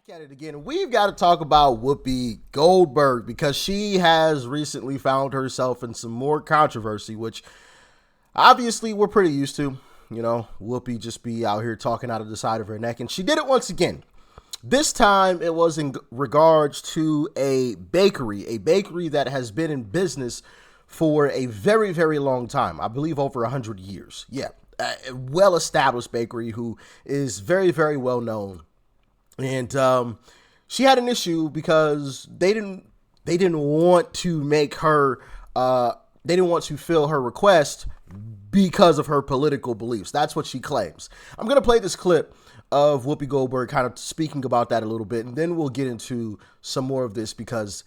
At it again. We've got to talk about Whoopi Goldberg because she has recently found herself in some more controversy, which obviously we're pretty used to. You know, Whoopi just be out here talking out of the side of her neck, and she did it once again. This time it was in regards to a bakery that has been in business for a very, very long time. I believe over 100 years. Yeah, a well-established bakery who is very, very well known. And she had an issue because they didn't want to make her they didn't want to fill her request because of her political beliefs. That's what she claims. I'm going to play this clip of Whoopi Goldberg kind of speaking about that a little bit, and then we'll get into some more of this because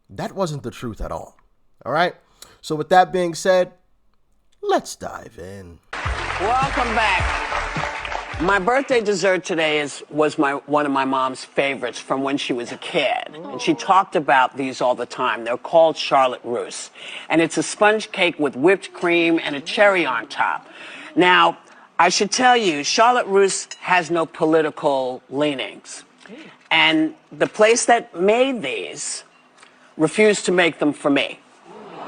that wasn't the truth at all. All right? So with that being said, let's dive in. Welcome back. My birthday dessert today was one of my mom's favorites from when she was a kid. And she talked about these all the time. They're called Charlotte Russe. And it's a sponge cake with whipped cream and a cherry on top. Now, I should tell you, Charlotte Russe has no political leanings. And the place that made these refused to make them for me.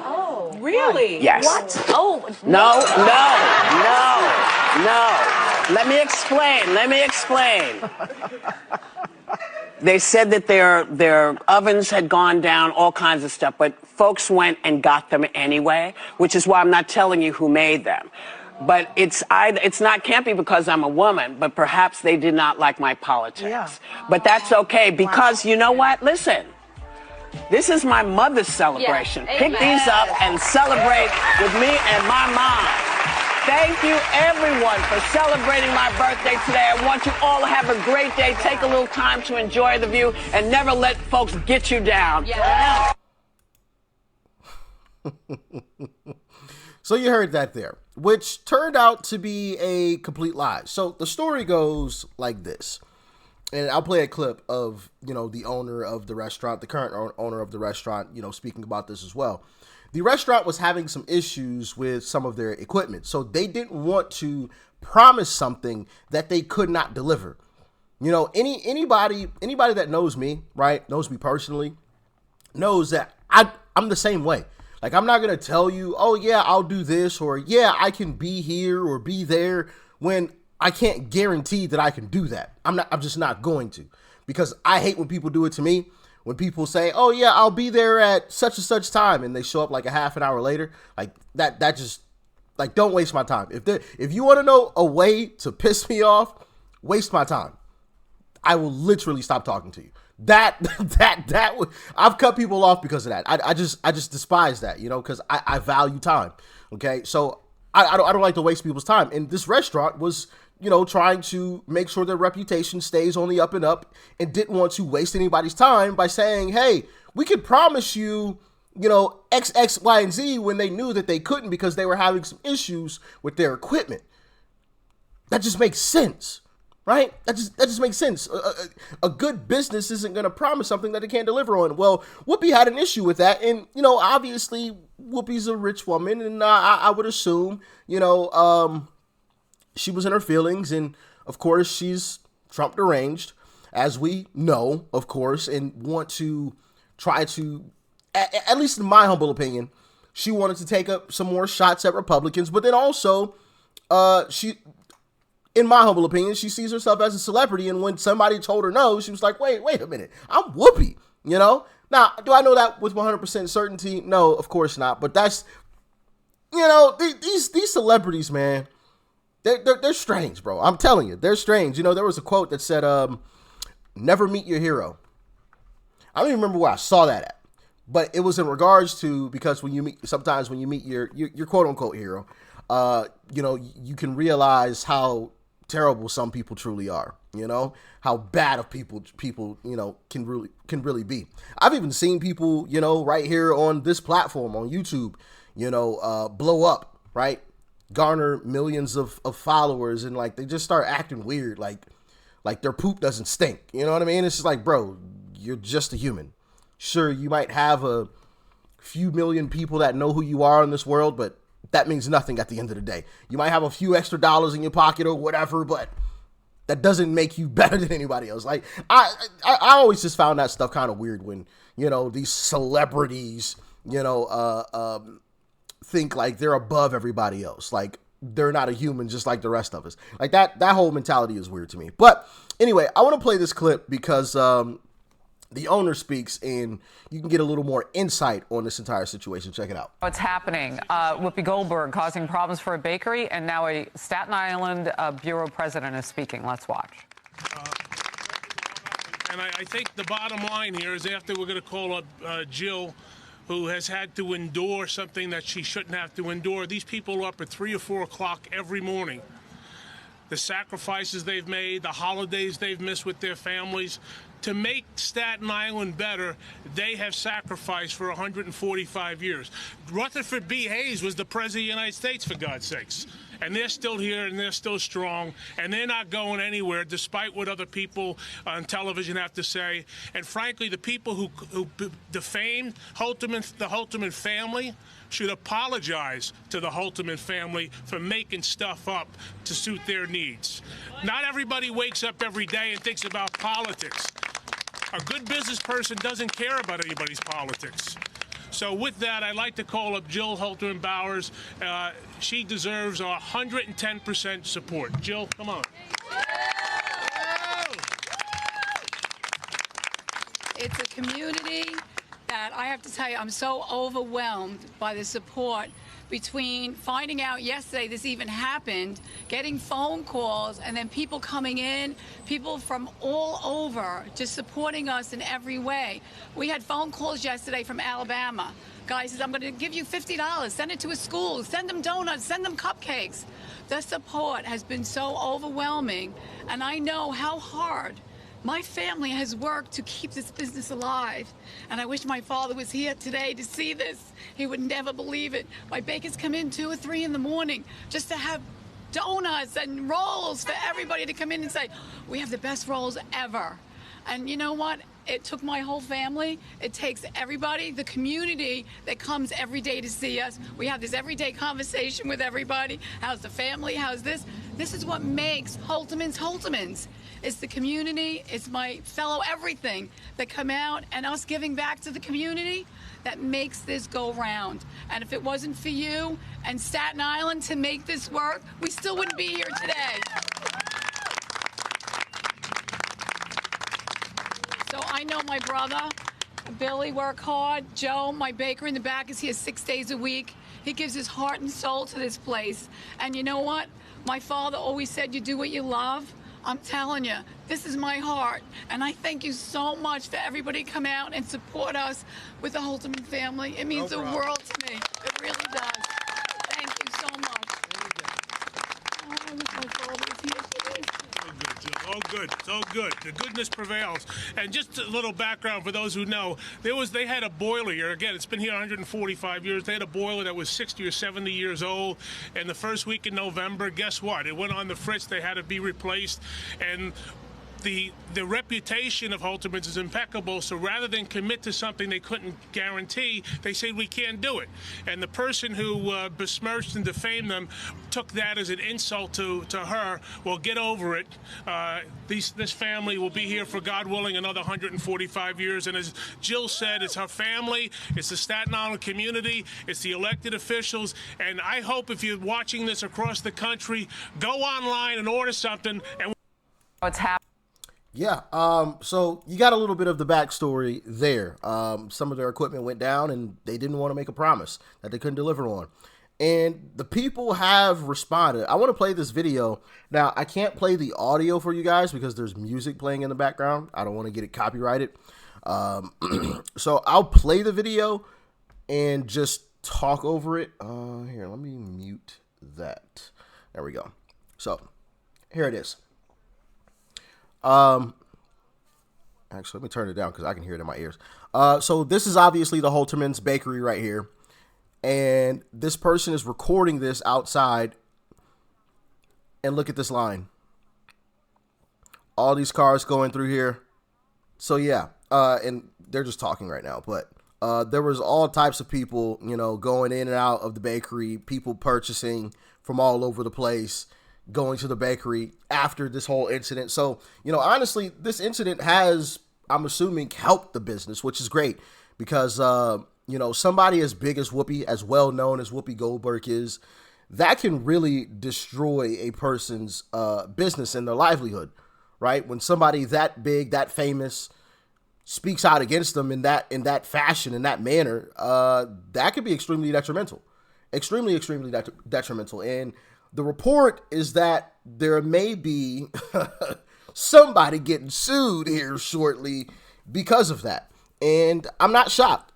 Oh, really? Yes. What? Oh, No. Let me explain. They said that their ovens had gone down, all kinds of stuff, but folks went and got them anyway, which is why I'm not telling you who made them. But can't be because I'm a woman, but perhaps they did not like my politics. Yeah. But that's okay because you know what? Listen. This is my mother's celebration. Yeah. Pick these up and celebrate with me and my mom. Thank you, everyone, for celebrating my birthday today. I want you all to have a great day. Take a little time to enjoy the view and never let folks get you down. Yeah. So you heard that there, which turned out to be a complete lie. So the story goes like this. And I'll play a clip of, the owner of the restaurant, the current owner of the restaurant, speaking about this as well. The restaurant was having some issues with some of their equipment. So they didn't want to promise something that they could not deliver. Anybody that knows me, right, knows me personally, knows that I'm the same way. Like, I'm not going to tell you, oh, yeah, I'll do this, or yeah, I can be here or be there when I can't guarantee that I can do that. I'm just not going to, because I hate when people do it to me. When people say, oh yeah, I'll be there at such and such time, and they show up like a half an hour later, like that just, like, don't waste my time. If you want to know a way to piss me off, waste my time. I will literally stop talking to you. I've cut people off because of that. I just despise that, because I value time. Okay. So I don't like to waste people's time. And this restaurant was, trying to make sure their reputation stays on the up and up, and didn't want to waste anybody's time by saying, hey, we could promise you, X, X, Y, and Z, when they knew that they couldn't because they were having some issues with their equipment. That just makes sense, right? That just makes sense. A good business isn't going to promise something that it can't deliver on. Well, Whoopi had an issue with that. And, obviously Whoopi's a rich woman, and I would assume, she was in her feelings, and of course she's Trump deranged, as we know, of course, and want to try to, at least in my humble opinion, she wanted to take up some more shots at Republicans, but then also, in my humble opinion, she sees herself as a celebrity, and when somebody told her no, she was like, wait a minute, I'm Whoopi, Now, do I know that with 100% certainty? No, of course not, but that's, these celebrities, man, They're strange, bro. I'm telling you, they're strange. There was a quote that said, never meet your hero. I don't even remember where I saw that at, but it was in regards to, because sometimes when you meet your quote unquote hero, you can realize how terrible some people truly are, how bad of people, can really be. I've even seen people, right here on this platform on YouTube, blow up, right? Garner millions of followers, and like they just start acting weird, like their poop doesn't stink. You know what I mean? It's just like, bro, you're just a human. Sure, you might have a few million people that know who you are in this world, but that means nothing at the end of the day. You might have a few extra dollars in your pocket or whatever, but that doesn't make you better than anybody else. Like I always just found that stuff kind of weird when, you know, these celebrities, you know, think like they're above everybody else. Like they're not a human just like the rest of us. Like that whole mentality is weird to me. But anyway, I want to play this clip because the owner speaks and you can get a little more insight on this entire situation. Check it out. What's happening? Whoopi Goldberg causing problems for a bakery, and now a Staten Island bureau president is speaking. Let's watch. And I think the bottom line here is after we're going to call up Jill, who has had to endure something that she shouldn't have to endure. These people are up at 3 or 4 o'clock every morning. The sacrifices they've made, the holidays they've missed with their families. To make Staten Island better, they have sacrificed for 145 years. Rutherford B. Hayes was the President of the United States, for God's sakes. And they're still here, and they're still strong, and they're not going anywhere, despite what other people on television have to say. And frankly, the people who defamed the Holtman family should apologize to the Holtman family for making stuff up to suit their needs. Not everybody wakes up every day and thinks about politics. A good business person doesn't care about anybody's politics. So with that, I'd like to call up Jill Holtman Bowers. She deserves 110% support. Jill, come on. It's a community that I have to tell you, I'm so overwhelmed by the support between finding out yesterday this even happened, getting phone calls, and then people coming in, people from all over just supporting us in every way. We had phone calls yesterday from Alabama. Guy says, I'm going to give you $50, send it to a school, send them donuts, send them cupcakes. The support has been so overwhelming, and I know how hard my family has worked to keep this business alive, and I wish my father was here today to see this. He would never believe it. My bakers come in 2 or 3 in the morning just to have donuts and rolls for everybody to come in and say, we have the best rolls ever. And you know what? It took my whole family. It takes everybody, the community that comes every day to see us. We have this everyday conversation with everybody. How's the family? How's this? This is what makes Holtman's Holtman's. It's the community, it's my fellow everything that come out, and us giving back to the community that makes this go round. And if it wasn't for you and Staten Island to make this work, we still wouldn't be here today. So I know my brother, Billy, work hard. Joe, my baker in the back, is here 6 days a week. He gives his heart and soul to this place. And you know what? My father always said, you do what you love. I'm telling you, this is my heart. And I thank you so much for everybody to come out and support us with the Holtman family. It means the world to me. It really does. Thank you so much. Oh, I wish my father was here today. Oh, good. So good. The goodness prevails. And just a little background for those who know, they had a boiler here. Again, it's been here 145 years. They had a boiler that was 60 or 70 years old. And the first week in November, guess what? It went on the fritz. They had to be replaced. And the reputation of Holtman's is impeccable, so rather than commit to something they couldn't guarantee, they said we can't do it. And the person who besmirched and defamed them took that as an insult to her. Well, get over it. This family will be here for, God willing, another 145 years. And as Jill said, it's her family, it's the Staten Island community, it's the elected officials. And I hope if you're watching this across the country, go online and order something. And What's happening? Yeah, so you got a little bit of the backstory there. Some of their equipment went down and they didn't want to make a promise that they couldn't deliver on. And the people have responded. I want to play this video. Now, I can't play the audio for you guys because there's music playing in the background. I don't want to get it copyrighted. So I'll play the video and just talk over it. Here, let me mute that. There we go. So here it is. Actually, let me turn it down because I can hear it in my ears. So this is obviously the Holtman's bakery right here. And this person is recording this outside. And look at this line. All these cars going through here. So yeah, and they're just talking right now. But there was all types of people, you know, going in and out of the bakery. People purchasing from all over the place. going to the bakery after this whole incident. So, honestly, this incident has, I'm assuming, helped the business, which is great because, somebody as big as Whoopi, as well known as Whoopi Goldberg is, that can really destroy a person's business and their livelihood, right? When somebody that big, that famous speaks out against them in that fashion, in that manner, that could be extremely detrimental. Extremely, extremely detrimental. And the report is that there may be somebody getting sued here shortly because of that. And I'm not shocked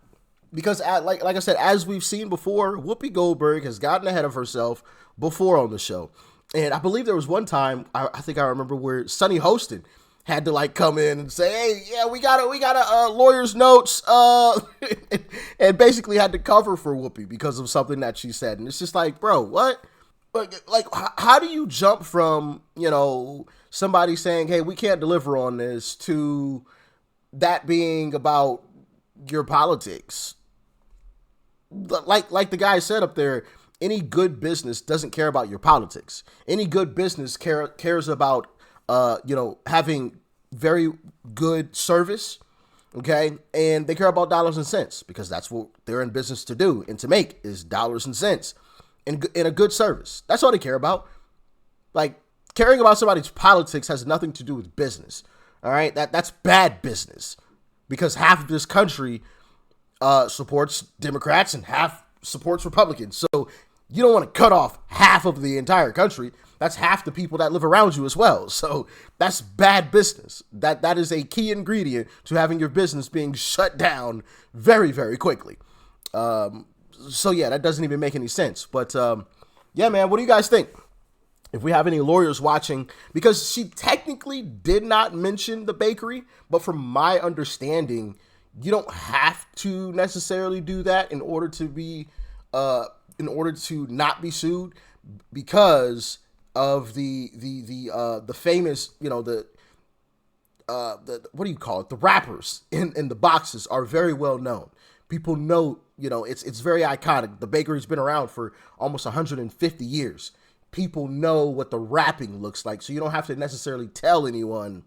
because, like I said, as we've seen before, Whoopi Goldberg has gotten ahead of herself before on the show. And I believe there was one time, I think I remember, where Sunny Hostin had to come in and say, hey, yeah, we got a lawyer's notes, and basically had to cover for Whoopi because of something that she said. And it's just like, bro, what? Like, how do you jump from, somebody saying, hey, we can't deliver on this, to that being about your politics? Like the guy said up there, any good business doesn't care about your politics. Any good business cares about having very good service, okay? And they care about dollars and cents because that's what they're in business to do and to make, is dollars and cents and a good service. That's all they care about. Like, caring about somebody's politics has nothing to do with business, all right? That's bad business because half of this country supports Democrats and half supports Republicans. So you don't want to cut off half of the entire country. That's half the people that live around you as well. So that's bad business. That is a key ingredient to having your business being shut down very, very quickly. So yeah, that doesn't even make any sense. But yeah, man, what do you guys think? If we have any lawyers watching, because she technically did not mention the bakery, but from my understanding, you don't have to necessarily do that in order to not be sued, because of the famous, the what do you call it? The rappers in the boxes are very well known. People know, it's very iconic. The bakery's been around for almost 150 years. People know what the wrapping looks like, so you don't have to necessarily tell anyone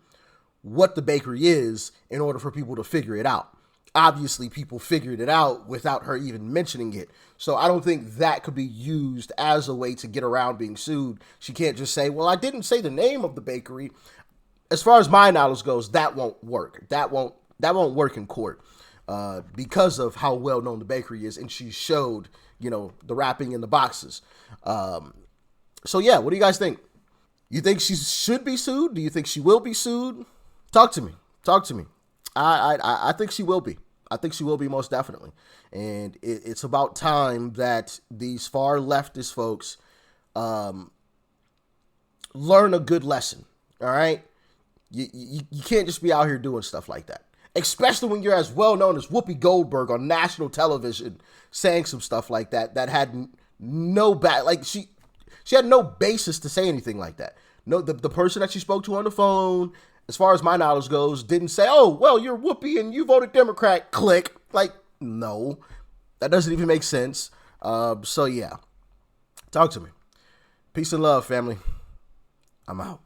what the bakery is in order for people to figure it out. Obviously, people figured it out without her even mentioning it. So I don't think that could be used as a way to get around being sued. She can't just say, well, I didn't say the name of the bakery. As far as my knowledge goes, that won't work. That won't work in court because of how well known the bakery is. And she showed, the wrapping in the boxes. So yeah, what do you guys think? You think she should be sued? Do you think she will be sued? Talk to me. I think she will be. I think she will be, most definitely. And it's about time that these far leftist folks learn a good lesson. All right? You can't just be out here doing stuff like that. Especially when you're as well known as Whoopi Goldberg on national television saying some stuff like that had no she had no basis to say anything like that. No, the person that she spoke to on the phone, as far as my knowledge goes, didn't say, oh, well, you're Whoopi and you voted Democrat, click. No, that doesn't even make sense. So yeah, talk to me. Peace and love, family. I'm out.